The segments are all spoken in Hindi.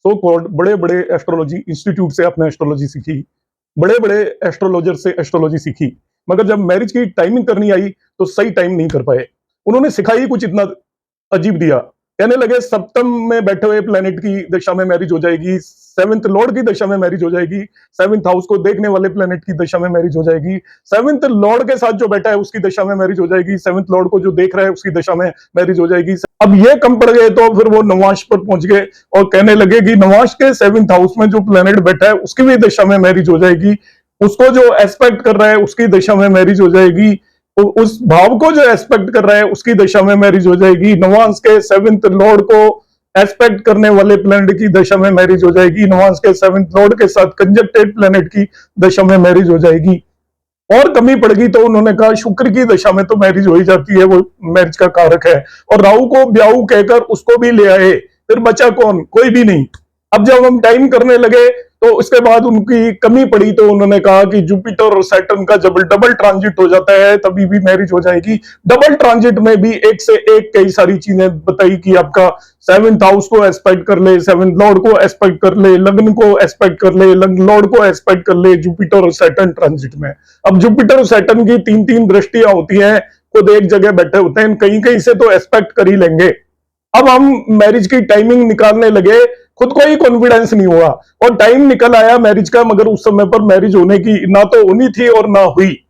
सो कॉल्ड बड़े बड़े एस्ट्रोलॉजी इंस्टीट्यूट से आपने एस्ट्रोलॉजी सीखी, बड़े बड़े एस्ट्रोलॉजर से एस्ट्रोलॉजी सीखी, मगर जब मैरिज की टाइमिंग करनी आई तो सही टाइम नहीं कर पाए। उन्होंने सिखाई कुछ इतना अजीब दिया। कहने लगे सप्तम में बैठे हुए प्लेनेट की दशा में मैरिज हो जाएगी, सेवंथ लॉर्ड की दशा में मैरिज हो जाएगी, सेवंथ हाउस को देखने वाले प्लेनेट की दशा में मैरिज हो जाएगी, सेवंथ लॉर्ड के साथ जो बैठा है उसकी दशा में मैरिज हो जाएगी, सेवंथ लॉर्ड को जो देख रहा है उसकी दशा में मैरिज हो जाएगी। अब ये कम पड़ गए तो फिर वो नवांश पर पहुंच गए और कहने लगे कि नवांश के सेवंथ हाउस में जो प्लेनेट बैठा है उसकी भी दशा में मैरिज हो जाएगी, उसको जो एस्पेक्ट कर रहा है उसकी दशा में मैरिज हो जाएगी, उस भाव को जो एस्पेक्ट कर रहा है उसकी दशा में मैरिज हो जाएगी, नवांश के सेवंथ लॉर्ड को एस्पेक्ट करने वाले प्लेनेट की दशा में मैरिज हो जाएगी, नवांश के सेवंथ लॉर्ड के साथ कंजक्टेड प्लेनेट की दशा में मैरिज हो जाएगी। और कमी पड़ गई तो उन्होंने कहा शुक्र की दशा में तो मैरिज हो ही जाती है, वो मैरिज का कारक है, और राहु को ब्याहु कहकर उसको भी ले आए, फिर बचा कौन? कोई भी नहीं। अब जब हम टाइम करने लगे तो उसके बाद उनकी कमी पड़ी तो उन्होंने कहा कि जुपिटर और सैटर्न का जब डबल ट्रांजिट हो जाता है तभी भी मैरिज हो जाएगी। डबल ट्रांजिट में भी एक से एक कई सारी चीजें बताई कि आपका सेवंथ हाउस को एस्पेक्ट कर ले, सेवंथ लॉर्ड को एस्पेक्ट कर ले, लग्न को एस्पेक्ट कर ले, लग्न लॉर्ड को एस्पेक्ट कर ले जुपिटर और सैटर्न ट्रांजिट में। अब जुपिटर और सैटर्न की तीन तीन दृष्टियां होती हैं, खुद एक जगह बैठे होते हैं, कहीं कहीं से तो एस्पेक्ट कर ही लेंगे। अब हम मैरिज की टाइमिंग निकालने लगे, खुद को ही कॉन्फिडेंस नहीं हुआ और टाइम निकल आया मैरिज का, मगर उस समय पर मैरिज होने की ना तो होनी थी और ना हुई।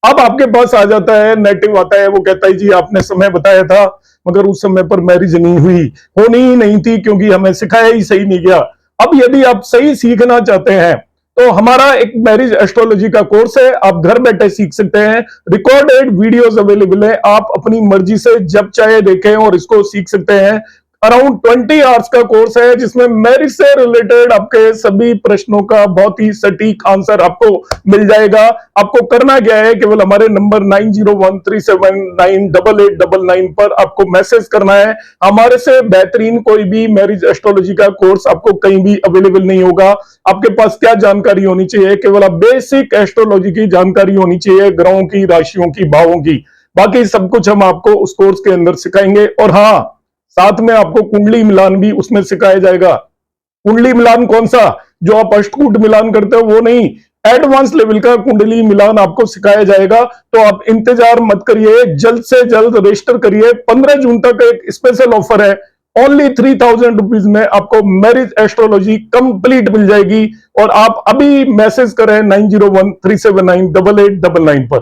अब आपके पास आ जाता है नेटिव आता है, वो कहता है जी आपने समय बताया था मगर उस समय पर मैरिज नहीं हुई, होनी ही नहीं थी क्योंकि हमें सिखाया ही सही नहीं गया। अब यदि आप सही सीखना चाहते हैं तो हमारा एक मैरिज एस्ट्रोलॉजी का कोर्स है, आप घर बैठे सीख सकते हैं, रिकॉर्डेड वीडियोस अवेलेबल है, आप अपनी मर्जी से जब चाहे देखें और इसको सीख सकते हैं। अराउंड 20 आवर्स का कोर्स है जिसमें मैरिज से रिलेटेड आपके सभी प्रश्नों का बहुत ही सटीक आंसर आपको मिल जाएगा। आपको करना क्या है, केवल हमारे नंबर 9013798899 पर आपको मैसेज करना है। हमारे से बेहतरीन कोई भी मैरिज एस्ट्रोलॉजी का कोर्स आपको कहीं भी अवेलेबल नहीं होगा। आपके पास क्या जानकारी होनी चाहिए? केवल आप बेसिक एस्ट्रोलॉजी की जानकारी होनी चाहिए, ग्रहों की, राशियों की, भावों की। बाकी सब कुछ हम आपको उस कोर्स के अंदर सिखाएंगे। और हाँ, साथ में आपको कुंडली मिलान भी उसमें सिखाया जाएगा। कुंडली मिलान कौन सा? जो आप अष्टकूट मिलान करते हो वो नहीं, एडवांस लेवल का कुंडली मिलान आपको सिखाया जाएगा। तो आप इंतजार मत करिए, जल्द से जल्द रजिस्टर करिए। 15 जून तक एक स्पेशल ऑफर है, ओनली 3000 रुपीज में आपको मैरिज एस्ट्रोलॉजी कंप्लीट मिल जाएगी। और आप अभी मैसेज करें 9013798899 पर।